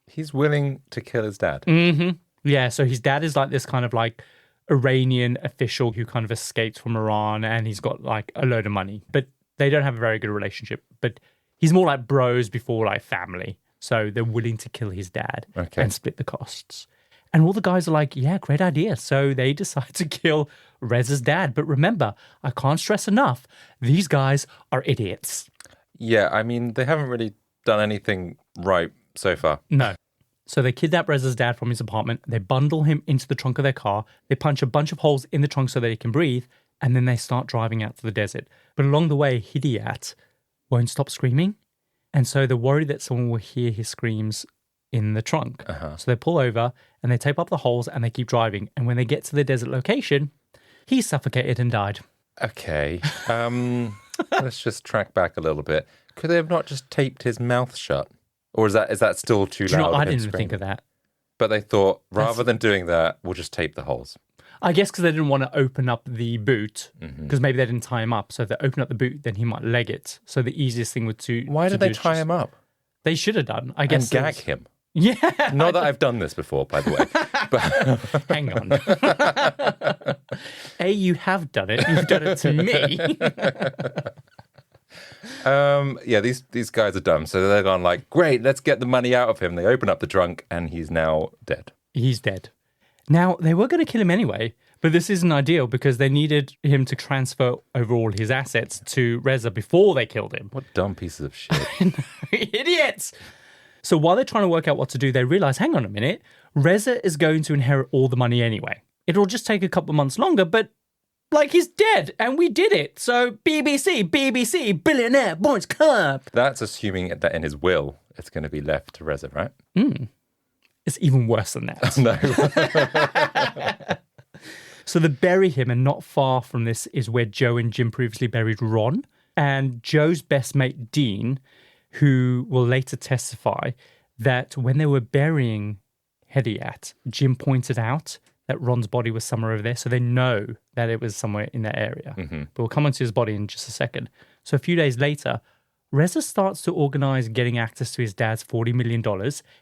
He's willing to kill his dad. Mm-hmm. Yeah, so his dad is like this kind of like Iranian official who kind of escaped from Iran and he's got like a load of money, but they don't have a very good relationship. But he's more like bros before like family. So they're willing to kill his dad and split the costs. And all the guys are like, yeah, great idea. So they decide to kill Reza's dad. But remember, I can't stress enough, these guys are idiots. Yeah, I mean, they haven't really done anything right so far. No. So they kidnap Reza's dad from his apartment. They bundle him into the trunk of their car. They punch a bunch of holes in the trunk so that he can breathe. And then they start driving out to the desert. But along the way, Hedayat won't stop screaming. And so they're worried that someone will hear his screams in the trunk. So they pull over and they tape up the holes and they keep driving. And when they get to the desert location, he's suffocated and died. Okay. Let's just track back a little bit. Could they have not just taped his mouth shut? Or is that still too loud? I didn't think of that. But they thought, rather than doing that, we'll just tape the holes. I guess because they didn't want to open up the boot, because maybe they didn't tie him up. So if they open up the boot, then he might leg it. So the easiest thing would to Why did they tie him up? They should have done. I guess and gag him. Yeah. Not that I've done this before, by the way. But hang on. A, you have done it. You've done it to me. Yeah, these guys are dumb. So they're gone like, great, let's get the money out of him. They open up the trunk and he's now dead. He's dead. Now, they were going to kill him anyway, but this isn't ideal because they needed him to transfer over all his assets to Reza before they killed him. What dumb pieces of shit. Idiots! So while they're trying to work out what to do, they realize, hang on a minute, Reza is going to inherit all the money anyway. It'll just take a couple of months longer, but like he's dead and we did it. So BBC, Billionaire Boys Club. That's assuming that in his will, it's going to be left to Reza, right? It's even worse than that. No. So they bury him, and not far from this is where Joe and Jim previously buried Ron. And Joe's best mate, Dean, who will later testify that when they were burying Hedayat, Jim pointed out that Ron's body was somewhere over there, so they know that it was somewhere in that area. But we'll come onto his body in just a second. So a few days later, Reza starts to organize getting access to his dad's $40 million,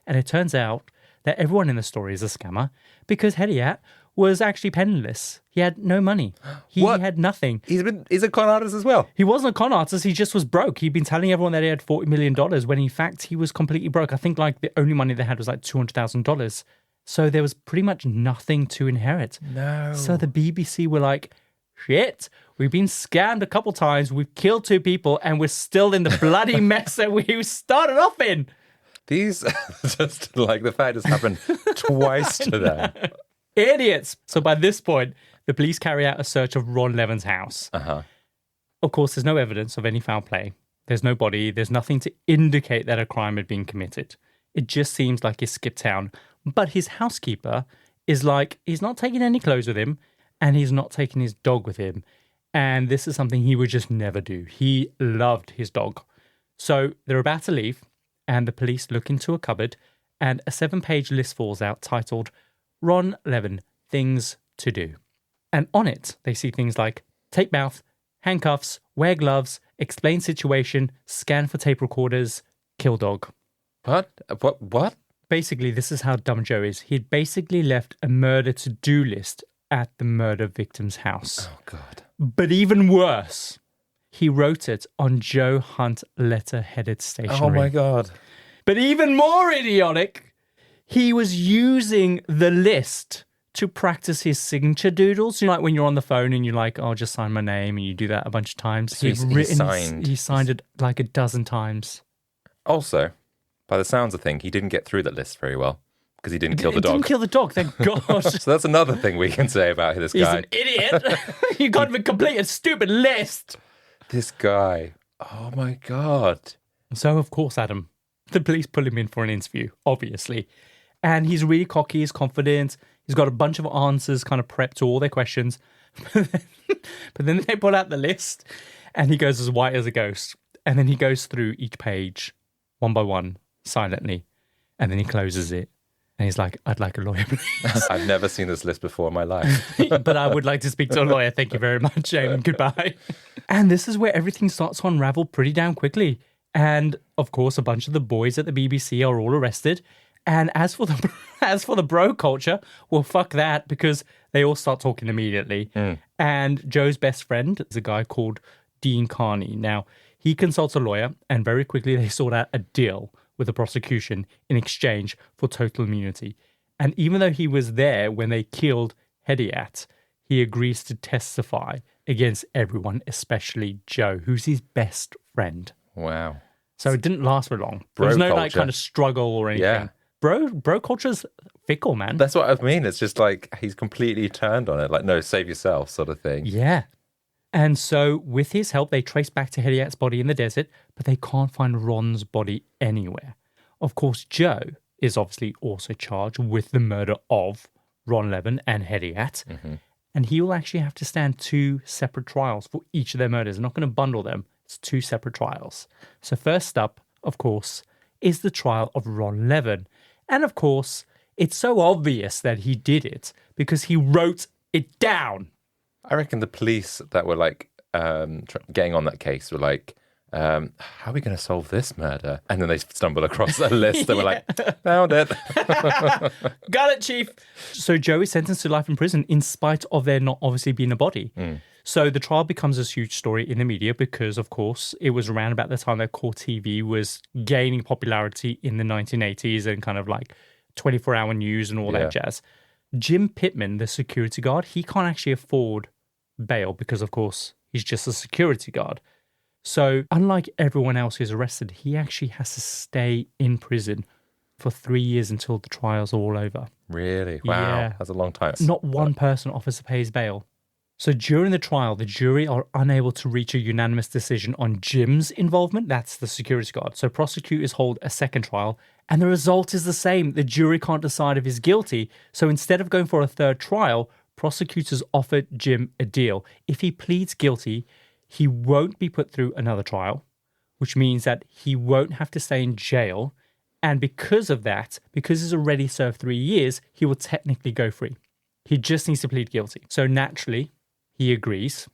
and it turns out that everyone in the story is a scammer because Hedayat was actually penniless. He had no money. He had nothing. He's a con artist as well. He wasn't a con artist. He just was broke. He'd been telling everyone that he had $40 million when in fact he was completely broke. I think like the only money they had was like $200,000. So there was pretty much nothing to inherit. No. So the BBC were like, shit, we've been scammed a couple times. We've killed 2 people and we're still in the bloody mess that we started off in. These, just like the fact has happened twice to them. Idiots. So by this point, the police carry out a search of Ron Levin's house. Of course, there's no evidence of any foul play. There's no body. There's nothing to indicate that a crime had been committed. It just seems like he skipped town. But his housekeeper is like, he's not taking any clothes with him and he's not taking his dog with him. And this is something he would just never do. He loved his dog. So they're about to leave and the police look into a cupboard and a 7-page list falls out titled Ron Levin, Things to Do. And on it, they see things like tape mouth, handcuffs, wear gloves, explain situation, scan for tape recorders, kill dog. What? Basically, this is how dumb Joe is. He'd basically left a murder to-do list at the murder victim's house. Oh, God. But even worse, he wrote it on Joe Hunt letter-headed stationery. Oh, my God. But even more idiotic, he was using the list to practice his signature doodles. You know, like when you're on the phone and you're like, oh, just sign my name, and you do that a bunch of times. So he signed it like a dozen times. Also, by the sounds of things, he didn't get through that list very well because he didn't kill the dog. Didn't kill the dog, thank God. So that's another thing we can say about this He's guy. an idiot. You can't even complete a stupid list. This guy. Oh, my God. So, of course, Adam, the police pull him in for an interview, obviously. And he's really cocky, he's confident. He's got a bunch of answers kind of prepped to all their questions. But then they pull out the list and he goes as white as a ghost. And then he goes through each page one by one, silently. And then he closes it. And he's like, I'd like a lawyer, please. I've never seen this list before in my life. But I would like to speak to a lawyer. Thank you very much, and goodbye. And this is where everything starts to unravel pretty damn quickly. And, of course, a bunch of the boys at the BBC are all arrested. And as for the bro culture, well, fuck that, because they all start talking immediately. And Joe's best friend is a guy called Dean Karny. Now, he consults a lawyer, and very quickly they sort out a deal with the prosecution in exchange for total immunity. And even though he was there when they killed Hedayat, he agrees to testify against everyone, especially Joe, who's his best friend. Wow. So it didn't last for long. Bro There was no culture. like kind of struggle or anything. Yeah. Bro culture's fickle, man. That's what I mean. It's just like he's completely turned on it. Like, no, save yourself sort of thing. Yeah. And so with his help, they trace back to Hedayat's body in the desert, but they can't find Ron's body anywhere. Of course, Joe is obviously also charged with the murder of Ron Levin and Hedayat. And he will actually have to stand 2 separate trials for each of their murders. I'm not going to bundle them. It's 2 separate trials. So first up, of course, is the trial of Ron Levin. And of course, it's so obvious that he did it because he wrote it down. I reckon the police that were like getting on that case were like, how are we going to solve this murder? And then they stumbled across a list and were like, found it. Got it, Chief. So Joe is sentenced to life in prison in spite of there not obviously being a body. So the trial becomes a huge story in the media because, of course, it was around about the time that Core TV was gaining popularity in the 1980s and kind of like 24-hour news and all that jazz. Jim Pittman, the security guard, he can't actually afford bail because, of course, he's just a security guard. So unlike everyone else who's arrested, he actually has to stay in prison for 3 years until the trials are all over. Really? Wow. Yeah. That's a long time. Not one person offers to pay his bail. So during the trial, the jury are unable to reach a unanimous decision on Jim's involvement. That's the security guard. So prosecutors hold a second trial, and the result is the same. The jury can't decide if he's guilty. So instead of going for a third trial, prosecutors offered Jim a deal. If he pleads guilty, he won't be put through another trial, which means that he won't have to stay in jail. And because of that, because he's already served 3 years, he will technically go free. He just needs to plead guilty. So naturally, he agrees.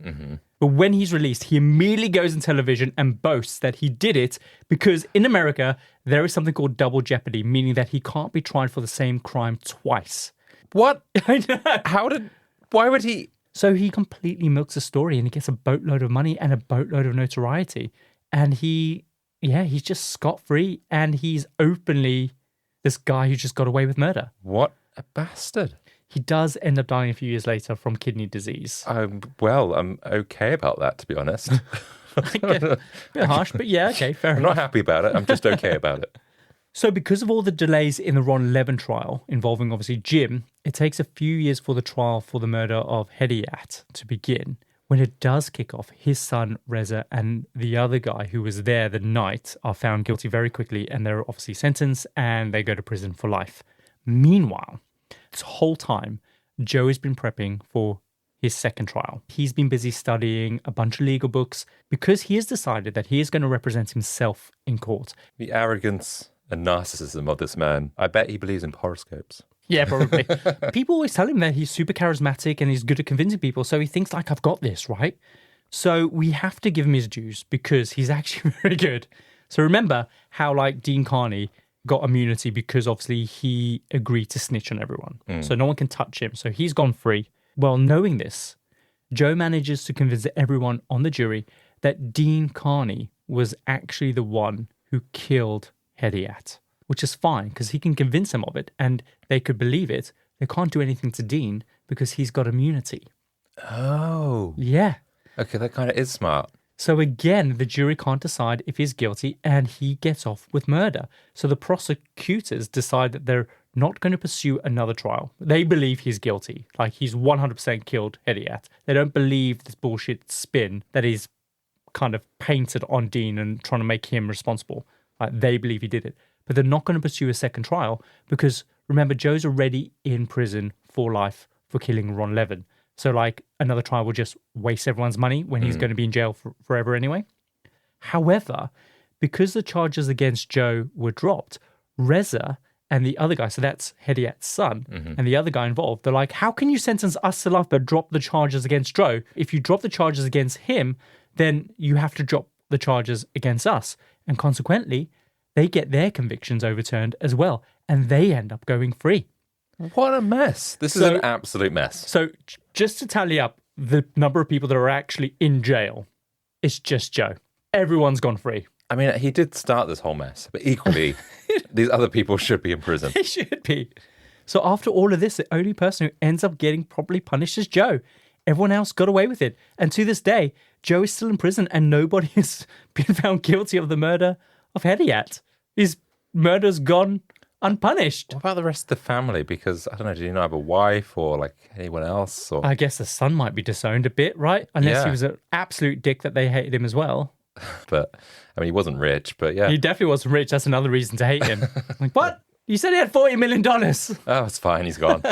But when he's released, he immediately goes on television and boasts that he did it because in America, there is something called double jeopardy, meaning that he can't be tried for the same crime twice. What? I know. Why would he? So he completely milks the story and he gets a boatload of money and a boatload of notoriety. And he's just scot-free and he's openly this guy who just got away with murder. What a bastard. He does end up dying a few years later from kidney disease. Well, I'm okay about that, to be honest. A bit harsh, but yeah, okay, fair I'm enough. not happy about it. I'm just okay about it. So because of all the delays in the Ron Levin trial, involving obviously Jim, it takes a few years for the trial for the murder of Hedayat to begin. When it does kick off, his son Reza and the other guy who was there the night are found guilty very quickly and they're obviously sentenced and they go to prison for life. Meanwhile, this whole time, Joe has been prepping for his second trial. He's been busy studying a bunch of legal books because he has decided that he is going to represent himself in court. The arrogance and narcissism of this man. I bet he believes in horoscopes. Yeah, probably. People always tell him that he's super charismatic and he's good at convincing people. So he thinks like, I've got this, right? So we have to give him his dues because he's actually very good. So remember how like Dean Karny got immunity because obviously he agreed to snitch on everyone. So no one can touch him. So he's gone free. Well, knowing this, Joe manages to convince everyone on the jury that Dean Karny was actually the one who killed Hedayat, which is fine because he can convince them of it and they could believe it. They can't do anything to Dean because he's got immunity. Oh. Yeah. Okay, that kind of is smart. So again, the jury can't decide if he's guilty and he gets off with murder. So the prosecutors decide that they're not going to pursue another trial. They believe he's guilty. Like he's 100% killed Hedayat. They don't believe this bullshit spin that is kind of painted on Dean and trying to make him responsible. Like they believe he did it. But they're not going to pursue a second trial because remember, Joe's already in prison for life for killing Ron Levin. So like another trial will just waste everyone's money when he's going to be in jail forever anyway. However, because the charges against Joe were dropped, Reza and the other guy, so that's Hedayat's son, and the other guy involved, they're like, how can you sentence us to life but drop the charges against Joe? If you drop the charges against him, then you have to drop the charges against us. And consequently, they get their convictions overturned as well, and they end up going free. What a mess. This is an absolute mess. So just to tally up the number of people that are actually in jail, it's just Joe. Everyone's gone free. I mean, he did start this whole mess, but equally, these other people should be in prison. They should be. So after all of this, the only person who ends up getting properly punished is Joe. Everyone else got away with it. And to this day, Joe is still in prison and nobody has been found guilty of the murder of Hedayat. His murder's gone unpunished. What about the rest of the family? Because, I don't know, did he not have a wife or like anyone else? Or... I guess the son might be disowned a bit, right? Unless he Yeah. was an absolute dick that they hated him as well. But, I mean, he wasn't rich, but yeah. He definitely wasn't rich. That's another reason to hate him. Like, what? You said he had $40 million. Oh, it's fine. He's gone.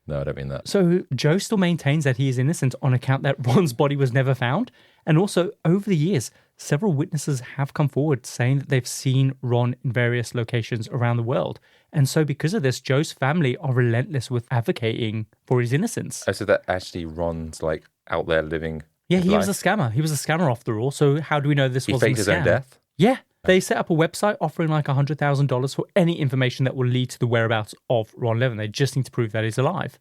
No, I don't mean that. So Joe still maintains that he is innocent on account that Ron's body was never found. And also, over the years, several witnesses have come forward saying that they've seen Ron in various locations around the world. And so because of this, Joe's family are relentless with advocating for his innocence. Oh, so that actually Ron's like out there living Yeah, his he life? was a scammer. He was a scammer after all. So how do we know this He wasn't faked a his scam? own death? Yeah. They set up a website offering like $100,000 for any information that will lead to the whereabouts of Ron Levin. They just need to prove that he's alive.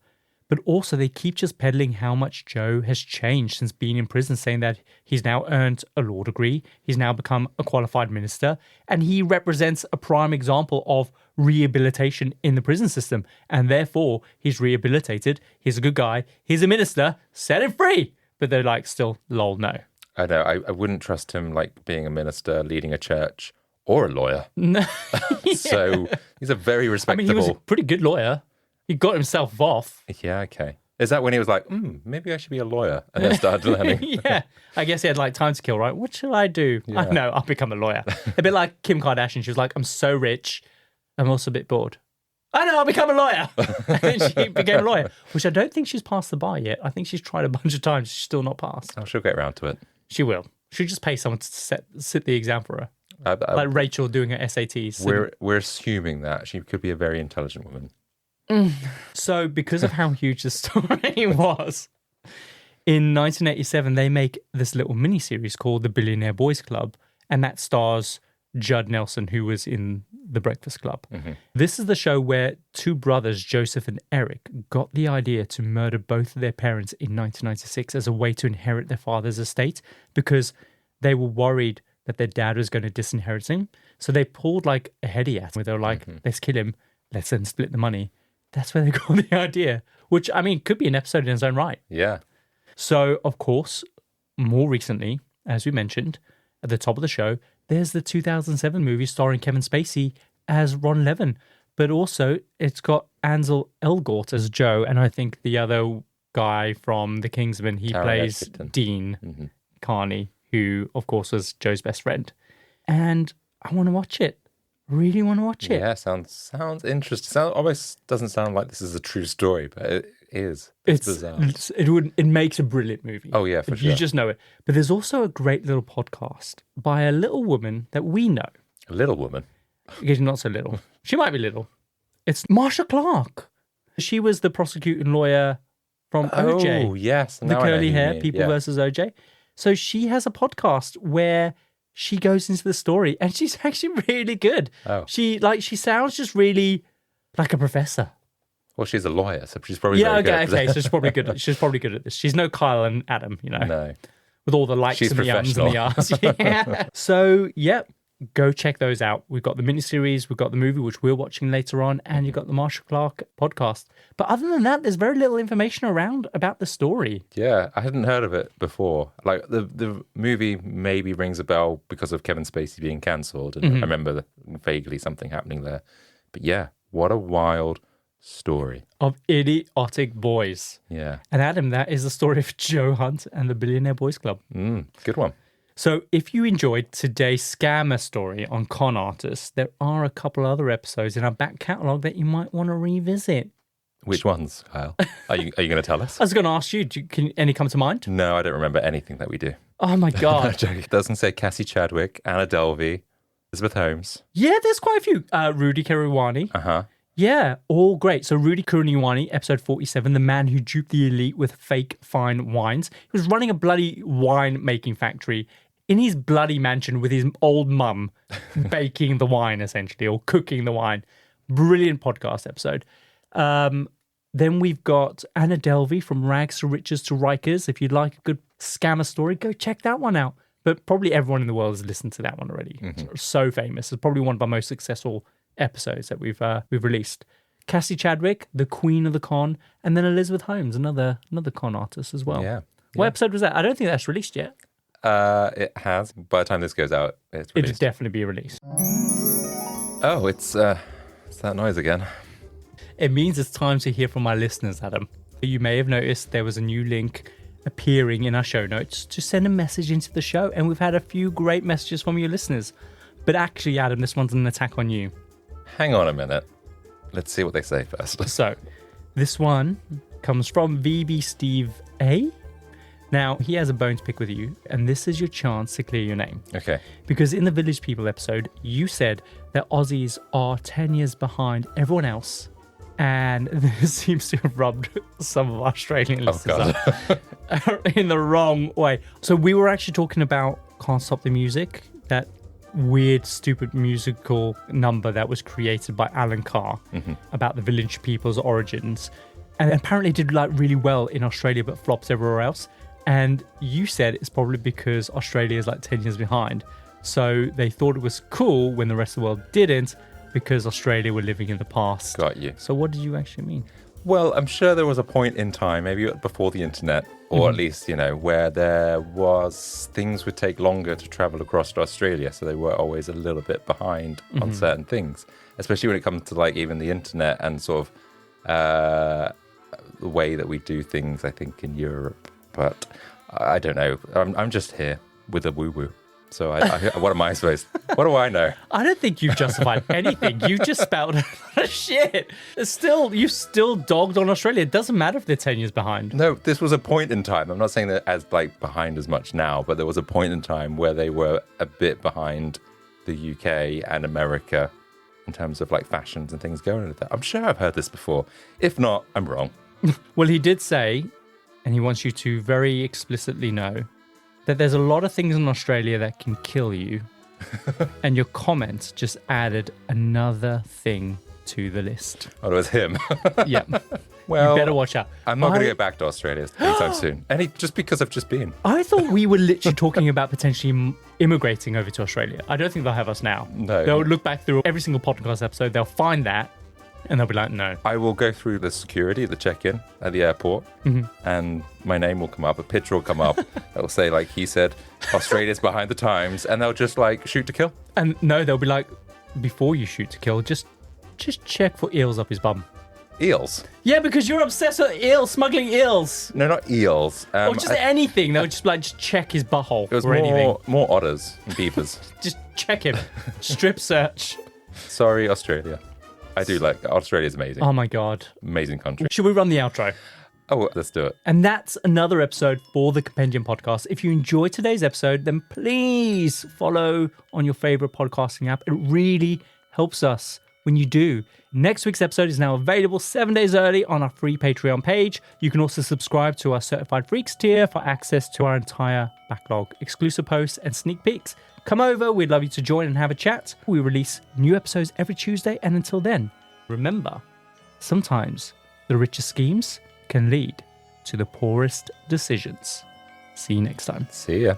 But also they keep just peddling how much Joe has changed since being in prison, saying that he's now earned a law degree, he's now become a qualified minister, and he represents a prime example of rehabilitation in the prison system. And therefore, he's rehabilitated, he's a good guy, he's a minister, set him free. But they're like, still, lol, no. I know. I wouldn't trust him like being a minister, leading a church, or a lawyer. No. So he's a very I mean, respectable... he was a pretty good lawyer. He got himself off. Yeah, okay. Is that when he was like, maybe I should be a lawyer? And then started learning. Yeah. I guess he had like time to kill, right? What should I do? Yeah. I know, I'll become a lawyer. A bit like Kim Kardashian. She was like, I'm so rich. I'm also a bit bored. I know, I'll become a lawyer. And she became a lawyer, which I don't think she's passed the bar yet. I think she's tried a bunch of times. She's still not passed. Oh, she'll get around to it. She will. Should just pay someone to sit the exam for her. I- Like Rachel doing her SATs. we're assuming that she could be a very intelligent woman. So because of how huge the story was, in 1987, they make this little mini-series called The Billionaire Boys Club, and that stars Judd Nelson, who was in The Breakfast Club. This is the show where two brothers, Joseph and Eric, got the idea to murder both of their parents in 1996 as a way to inherit their father's estate because they were worried that their dad was going to disinherit him. So they pulled like a Hedayat where they were like, let's kill him, let's then split the money. That's where they got the idea, which, I mean, could be an episode in its own right. Yeah. So, of course, more recently, as we mentioned, at the top of the show, there's the 2007 movie starring Kevin Spacey as Ron Levin. But also, it's got Ansel Elgort as Joe, and I think the other guy from The Kingsman, he Taron plays Egerton. Dean Karny, who, of course, was Joe's best friend. And I want to watch it. Really want to watch it. Yeah, sounds interesting. Almost doesn't sound like this is a true story, but it is. It's bizarre. It makes a brilliant movie. Oh, yeah, for You sure. just know it. But there's also a great little podcast by a little woman that we know. A little woman. She's not so little. She might be little. It's Marsha Clark. She was the prosecuting lawyer from OJ. Oh, yes. The Now I know curly who you hair, mean. People Yeah. versus OJ. So she has a podcast where she goes into the story and she's actually really good. Oh. She sounds just really like a professor. Well, she's a lawyer, so she's probably Yeah, very okay, good. okay. So she's probably good. She's probably good at this. She's no Kyle and Adam, you know, No. with all the likes She's and the ums and the ahs. Yeah. So, yep, go check those out. We've got the miniseries, we've got the movie, which we're watching later on, and you've got the Marsha Clark podcast. But other than that, there's very little information around about the story. Yeah, I hadn't heard of it before. Like the movie maybe rings a bell because of Kevin Spacey being cancelled, and I remember vaguely something happening there. But yeah, what a wild story. Of idiotic boys. Yeah, And Adam, that is the story of Joe Hunt and the Billionaire Boys Club. good one. So if you enjoyed today's scammer story on con artists, there are a couple other episodes in our back catalogue that you might want to revisit. Which ones, Kyle? Are you going to tell us? I was going to ask you, can any come to mind? No, I don't remember anything that we do. Oh my No, God. joking. It doesn't say Cassie Chadwick, Anna Delvey, Elizabeth Holmes. Yeah, there's quite a few. Rudy Kiruwani. Uh-huh. Yeah, all great. So Rudy Kiruwani, episode 47, the man who duped the elite with fake fine wines. He was running a bloody wine-making factory in his bloody mansion with his old mum, baking the wine, essentially, or cooking the wine. Brilliant podcast episode. Then we've got Anna Delvey, from Rags to Riches to Rikers. If you'd like a good scammer story, go check that one out. But probably everyone in the world has listened to that one already. It's so famous. It's probably one of our most successful episodes that we've released. Cassie Chadwick, the queen of the con, and then Elizabeth Holmes, another con artist as well. Yeah. What episode was that? I don't think that's released yet. It has. By the time this goes out, it's It'll released. definitely be released. Oh, it's that noise again. It means it's time to hear from my listeners, Adam. You may have noticed there was a new link appearing in our show notes to send a message into the show, and we've had a few great messages from your listeners. But actually, Adam, this one's an attack on you. Hang on a minute. Let's see what they say first. So, this one comes from VB Steve A. Now, he has a bone to pick with you, and this is your chance to clear your name. Okay. Because in the Village People episode, you said that Aussies are 10 years behind everyone else, and this seems to have rubbed some of our Australian listeners up in the wrong way. So we were actually talking about Can't Stop the Music, that weird, stupid musical number that was created by Alan Carr about the Village People's origins, and apparently did like really well in Australia but flops everywhere else. And you said it's probably because Australia is like 10 years behind. So they thought it was cool when the rest of the world didn't, because Australia were living in the past. Got you. So what did you actually mean? Well, I'm sure there was a point in time, maybe before the internet, or at least, where there was things would take longer to travel across to Australia. So they were always a little bit behind on certain things, especially when it comes to like even the internet and sort of the way that we do things, I think, in Europe. But I don't know. I'm just here with a woo-woo. So what am I supposed? What do I know? I don't think you've justified anything. You just spouted a lot of shit. You still dogged on Australia. It doesn't matter if they're 10 years behind. No, this was a point in time. I'm not saying that as like behind as much now, but there was a point in time where they were a bit behind the UK and America in terms of like fashions and things going with that. I'm sure I've heard this before. If not, I'm wrong. Well, he did say, and he wants you to very explicitly know, that there's a lot of things in Australia that can kill you. And your comment just added another thing to the list. Oh, it was him. Yeah. Well, you better watch out. I'm not going to go back to Australia anytime soon. Just because I've just been. I thought we were literally talking about potentially immigrating over to Australia. I don't think they'll have us now. No. They'll look back through every single podcast episode. They'll find that. And they'll be like, no. I will go through the security at the check-in at the airport, and my name will come up, a picture will come up that will say, like he said, Australia's behind the times, and they'll just like shoot to kill. And no, they'll be like, before you shoot to kill, just check for eels up his bum. Eels? Yeah, because you're obsessed with eels, smuggling eels. No, not eels. Or just anything. They'll just check his butthole it was or anything. more otters and beavers. Just check him. Strip search. Sorry, Australia. I do like Australia's amazing. Oh my God. Amazing country. Should we run the outro? Oh, let's do it. And that's another episode for the Compendium podcast. If you enjoyed today's episode, then please follow on your favorite podcasting app. It really helps us when you do. Next week's episode is now available 7 days early on our free Patreon page. You can also subscribe to our Certified Freaks tier for access to our entire backlog, exclusive posts, and sneak peeks. Come over, we'd love you to join and have a chat. We release new episodes every Tuesday, and until then, remember, sometimes the richest schemes can lead to the poorest decisions. See you next time. See ya.